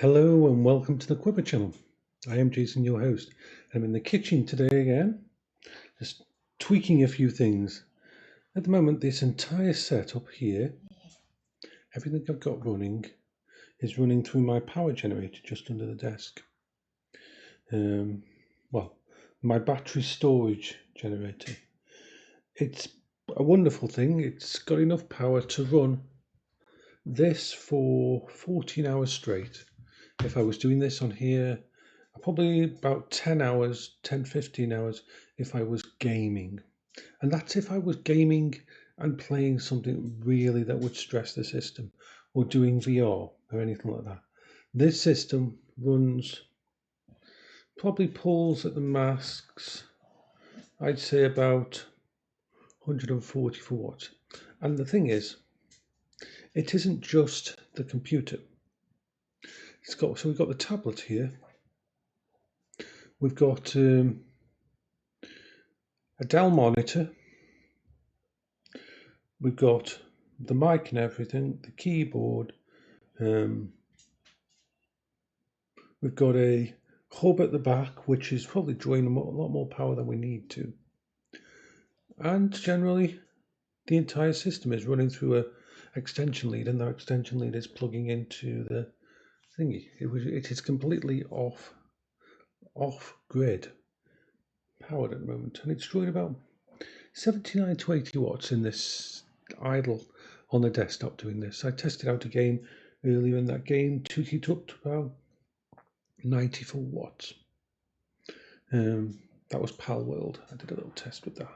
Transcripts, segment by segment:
Hello and welcome to the Quiver channel. I am Jason, your host. I'm in the kitchen today again, just tweaking a few things. At the moment, this entire setup here, everything I've got running, is running through my power generator just under the desk. Well, my battery storage generator. It's a wonderful thing. It's got enough power to run this for 14 hours straight. If I was doing this on here, probably about 10 hours, 10, 15 hours if I was gaming. And that's if I was gaming and playing something really that would stress the system, or doing VR or anything like that. This system runs, probably pulls at the masks, I'd say about 144 watts. And the thing is, it isn't just the computer. So we've got the tablet here. We've got a Dell monitor. We've got the mic and everything, the keyboard. We've got a hub at the back, which is probably drawing a lot more power than we need to. And generally, the entire system is running through an extension lead, and that extension lead is plugging into the thingy. It is completely off-grid powered at the moment, and it's drawing about 79 to 80 watts in this idle on the desktop doing this. I tested out a game earlier, and that game took it up to about 94 watts. That was Pal World. I did a little test with that.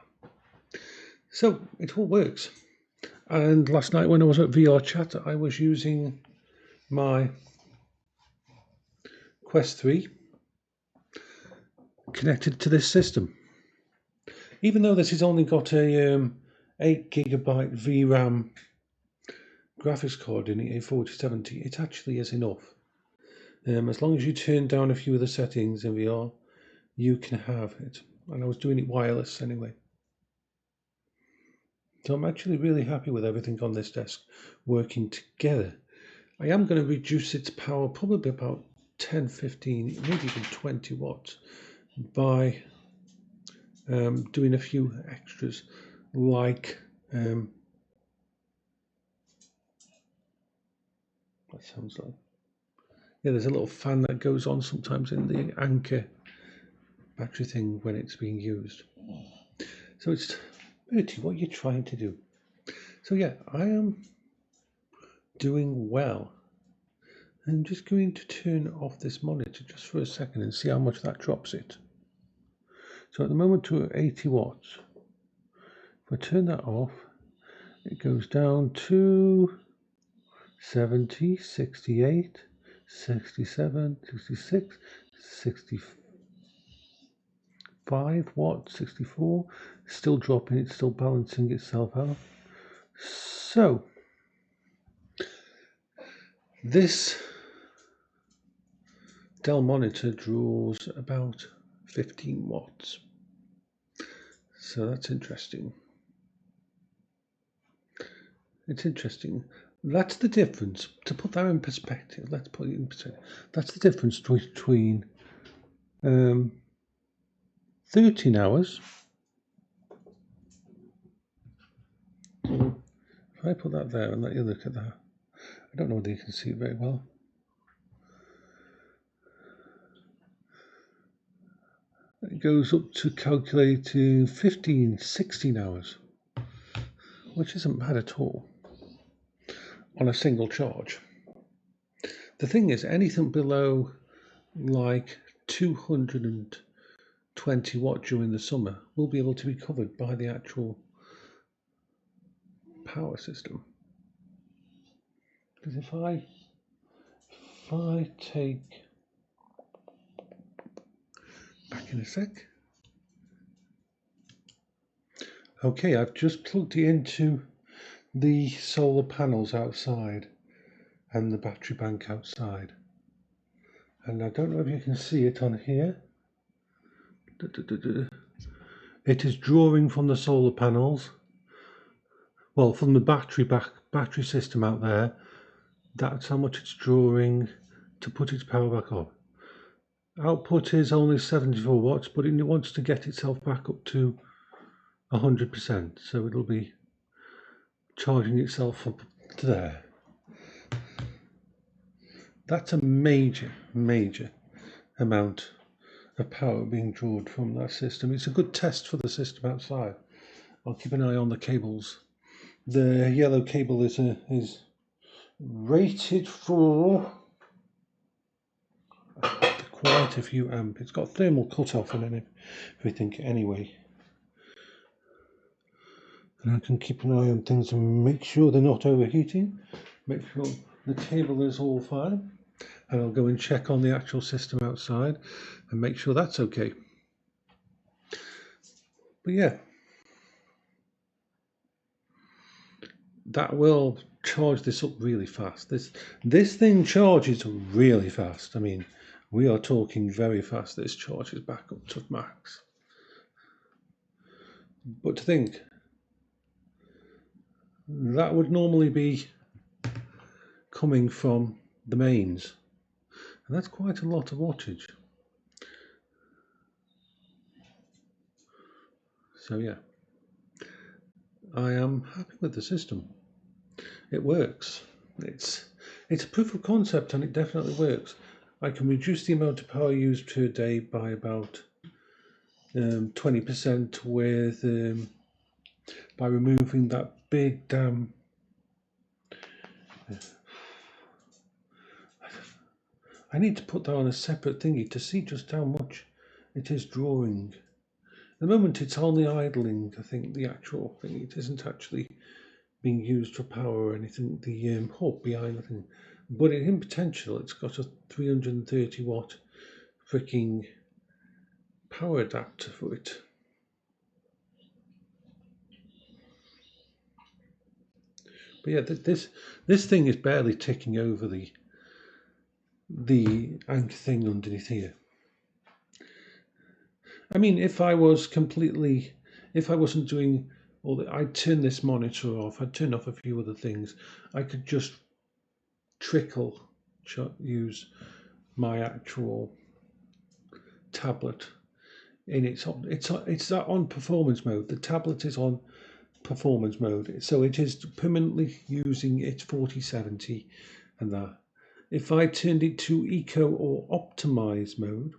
So it all works. And last night when I was at VRchat, I was using my Quest 3 connected to this system. Even though this has only got a 8GB VRAM graphics card in it, a 4070, it actually is enough. As long as you turn down a few of the settings in VR, you can have it. And I was doing it wireless anyway. So I'm actually really happy with everything on this desk working together. I am going to reduce its power probably about 10, 15, maybe even 20 watts by doing a few extras like what sounds like, yeah, there's a little fan that goes on sometimes in the anchor battery thing when it's being used. So it's Bertie, what are you trying to do? So yeah, I am doing well. I'm just going to turn off this monitor just for a second and see how much that drops it. So at the moment we're at 80 watts. If I turn that off, it goes down to 70, 68, 67, 66, 65 watts, 64. Still dropping, it's still balancing itself out. So this Dell monitor draws about 15 watts. So that's interesting. It's interesting. That's the difference. To put that in perspective, let's put it in perspective. That's the difference between 13 hours. So if I put that there and let you look at that, I don't know whether you can see it very well. It goes up to calculating 15, 16 hours, which isn't bad at all on a single charge. The thing is, anything below like 220 watt during the summer will be able to be covered by the actual power system. Because if I take back in a sec. Okay, I've just plugged it into the solar panels outside and the battery bank outside. And I don't know if you can see it on here. It is drawing from the solar panels. Well, from the battery system out there. That's how much it's drawing to put its power back on. Output is only 74 watts, but it wants to get itself back up to 100%, so it'll be charging itself up to there. That's a major amount of power being drawn from that system. It's a good test for the system outside. I'll keep an eye on the cables. The yellow cable is rated for quite a few amp. It's got thermal cutoff and everything anyway. And I can keep an eye on things and make sure they're not overheating. Make sure the cable is all fine. And I'll go and check on the actual system outside and make sure that's okay. But yeah, that will charge this up really fast. This thing charges really fast. I mean, we are talking very fast. This charges back up to max. But to think, that would normally be coming from the mains. And that's quite a lot of wattage. So yeah, I am happy with the system. It works. It's a proof of concept and it definitely works. I can reduce the amount of power used per day by about 20% with by removing that big damn I need to put that on a separate thingy to see just how much it is drawing. At the moment it's only idling, I think, the actual thing. It isn't actually being used for power or anything, the hub behind the thing. But in potential, it's got a 330 watt freaking power adapter for it. But yeah, this thing is barely ticking over the anchor thing underneath here. I mean, if I wasn't doing all that, I'd turn this monitor off, I'd turn off a few other things. I could just use my actual tablet in it's that on performance mode. The tablet is on performance mode, so it is permanently using its 4070 and that. If I turned it to eco or optimize mode,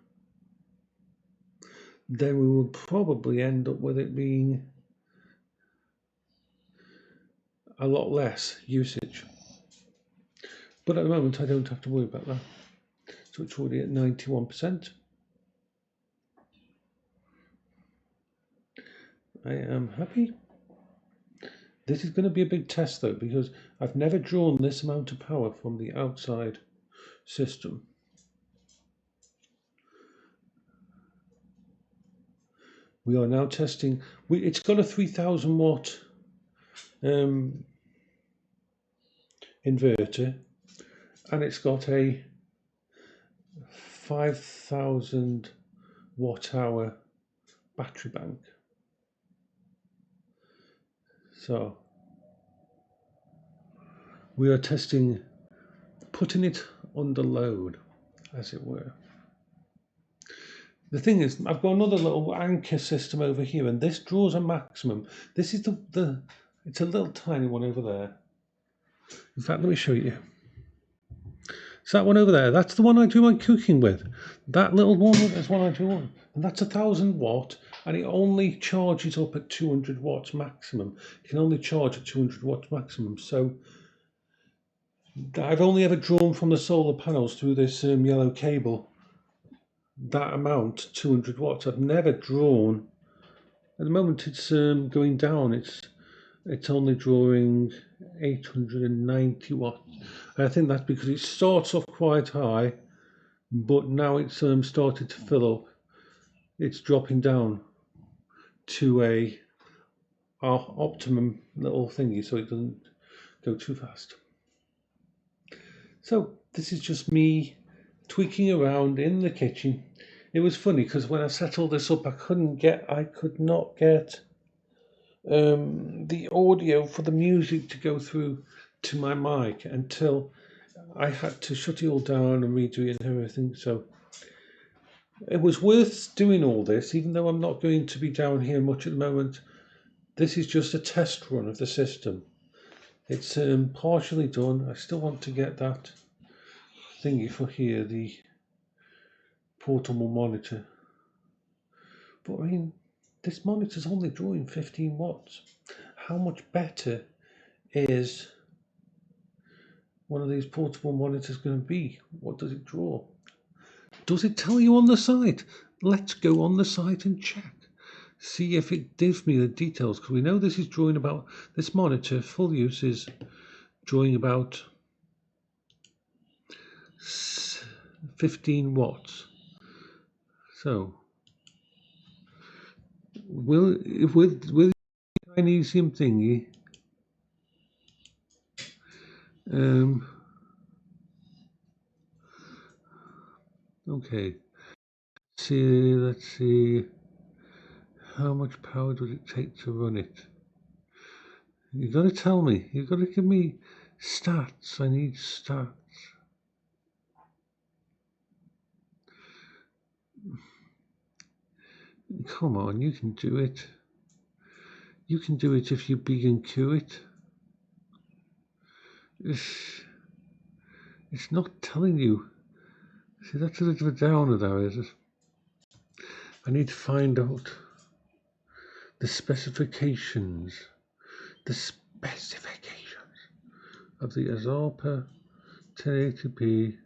then we would probably end up with it being a lot less usage. But at the moment, I don't have to worry about that. So it's already at 91%. I am happy. This is going to be a big test though, because I've never drawn this amount of power from the outside system. We are now testing. It's got a 3000 watt inverter, and it's got a 5000 watt hour battery bank. So we are testing putting it under load, as it were. The thing is, I've got another little anchor system over here, and this draws a maximum. This is it's a little tiny one over there. In fact, let me show you. It's that one over there. That's the one I do my cooking with. That little one is one I do on. And that's 1000 watt, and it only charges up at 200 watts maximum. You can only charge at 200 watts maximum. So I've only ever drawn from the solar panels through this yellow cable that amount, 200 watts. I've never drawn. At the moment, it's going down. It's only drawing 890 watts. And I think that's because it starts off quite high, but now it's started to fill up. It's dropping down to our optimum little thingy, so it doesn't go too fast. So this is just me tweaking around in the kitchen. It was funny because when I set all this up, I could not get the audio for the music to go through to my mic until I had to shut it all down and redo it and everything. So it was worth doing all this, even though I'm not going to be down here much at the moment. This is just a test run of the system. It's partially done. I still want to get that thingy for here, the portable monitor. But I mean, this monitor's only drawing 15 watts. How much better is one of these portable monitors going to be? What does it draw? Does it tell you on the site? Let's go on the site and check. See if it gives me the details, because we know this is drawing about, this monitor, full use, is drawing about 15 watts. So, with the magnesium thingy, okay, let's see, how much power does it take to run it? You've got to tell me, you've got to give me stats. I need stats. Come on, you can do it. You can do it if you begin to it. It's not telling you. See, that's a little bit downer there, is it? I need to find out the specifications. The specifications of the Azeal 1080p.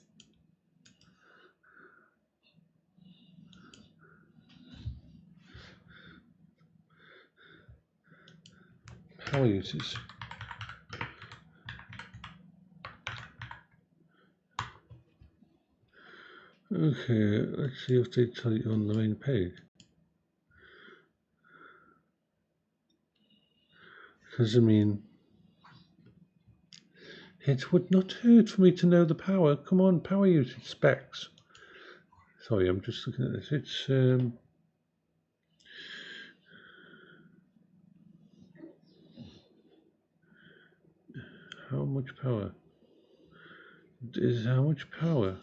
Power uses. Okay, let's see if they tell you on the main page. Because I mean, it would not hurt for me to know the power. Come on, power usage specs. Sorry, I'm just looking at this. It's how much power? How much power?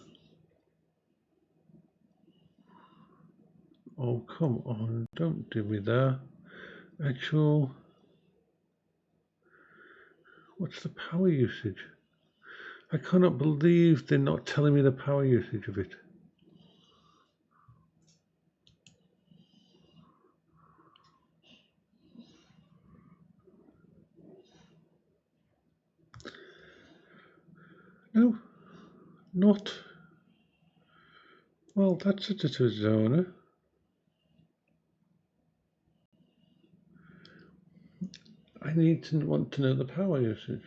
Oh, come on, don't do me that. Actual, what's the power usage? I cannot believe they're not telling me the power usage of it. No, not. Well, that's a downer. I need to want to know the power usage.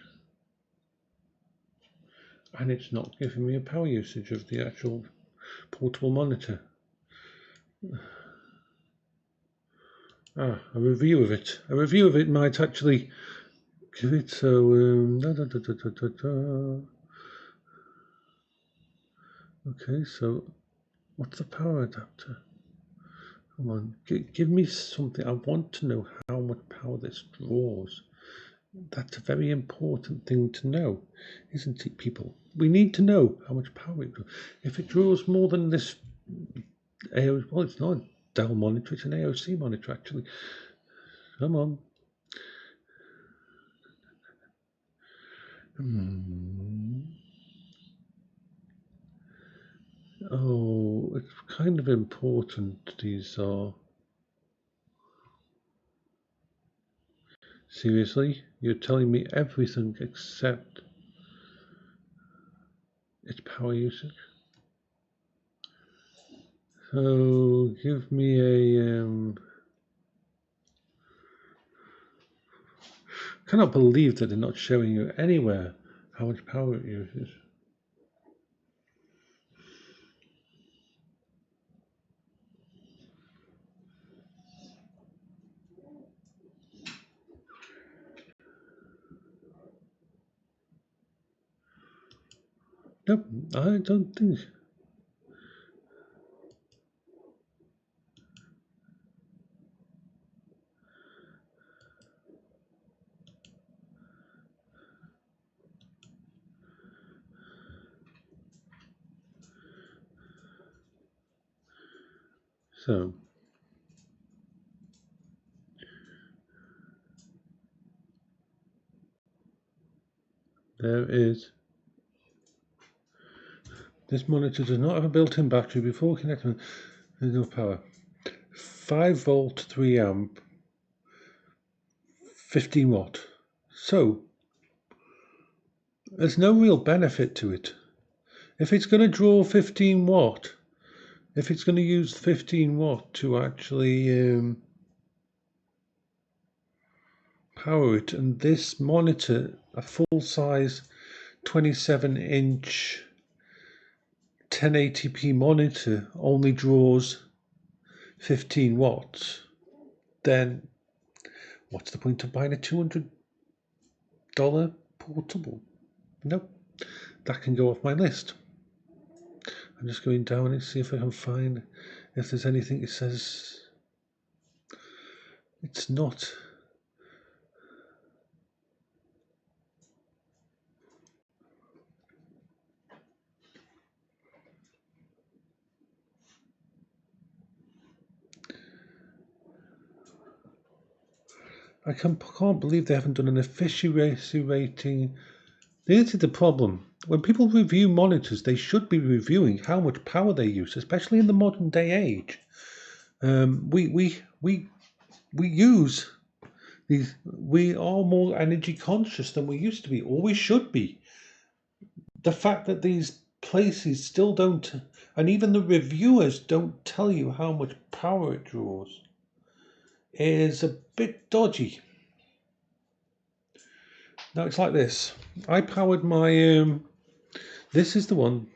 And it's not giving me a power usage of the actual portable monitor. A review of it. A review of it might actually give it. So, okay, so what's the power adapter? Come on, give me something. I want to know how much power this draws. That's a very important thing to know, isn't it, people? We need to know how much power it draws. If it draws more than this, well, it's not a Dell monitor, it's an AOC monitor, actually. Come on. Oh, it's kind of important, these are. Seriously? You're telling me everything except its power usage? So give me a cannot believe that they're not showing you anywhere how much power it uses. Nope, I don't think. So there is. This monitor does not have a built-in battery. Before connecting, there's no power. 5 volt, 3 amp, 15 watt. So there's no real benefit to it. If it's going to draw 15 watt, if it's going to use 15 watt to actually power it, and this monitor, a full-size 27-inch 1080p monitor, only draws 15 watts, then what's the point of buying a $200 portable? Nope, that can go off my list. I'm just going down and see if I can find if there's anything that says it's not. I can't believe they haven't done an efficiency rating. This is the problem. When people review monitors, they should be reviewing how much power they use, especially in the modern day age. We use these. We are more energy conscious than we used to be, or we should be. The fact that these places still don't, and even the reviewers don't tell you how much power it draws, is a bit dodgy. Now it's like this. I powered my, this is the one.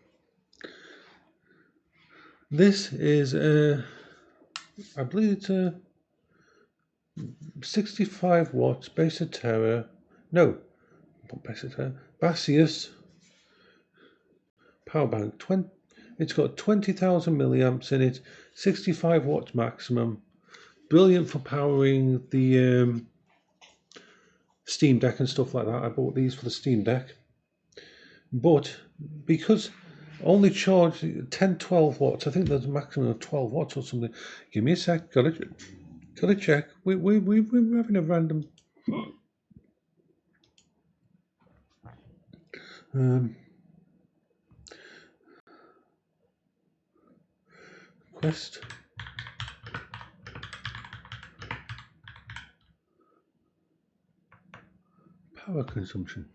This is I believe it's a 65 watts Baseterra. No, not Baseterra. Baseus power bank. It's got 20,000 milliamps in it. 65 watts maximum. Brilliant for powering the Steam Deck and stuff like that. I bought these for the Steam Deck, but because only charge 10-12 watts, I think there's a maximum of 12 watts or something. Give me a sec. Gotta check. We're having a random quest. Power consumption.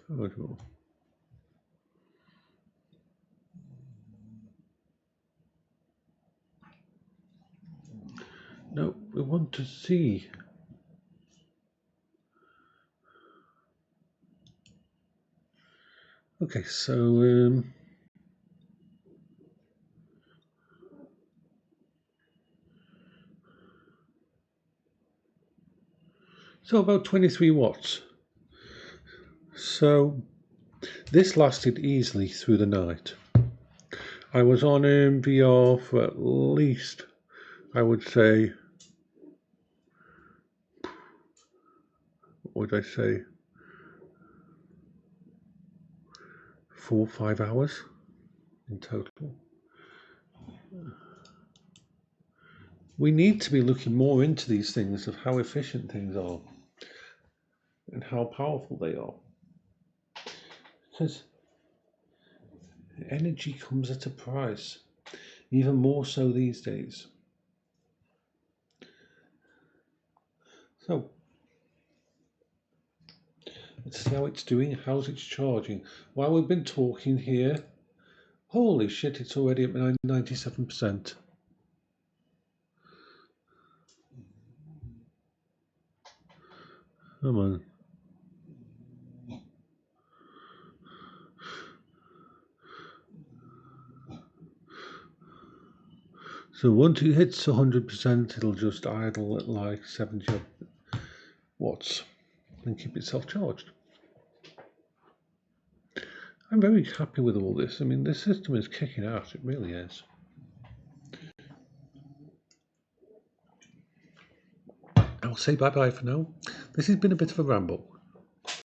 Power draw. No, we want to see. Okay, so about 23 watts. So this lasted easily through the night. I was on VR for at least, I would say, what would I say, 4 or 5 hours in total. We need to be looking more into these things of how efficient things are and how powerful they are, because energy comes at a price, even more so these days. So let's see how it's doing, how's it charging. While we've been talking here, holy shit, it's already at 97%. Come on. So once it hits 100%, it'll just idle at like 70 watts and keep itself charged. I'm very happy with all this. I mean, this system is kicking out, it really is. I'll say bye-bye for now. This has been a bit of a ramble.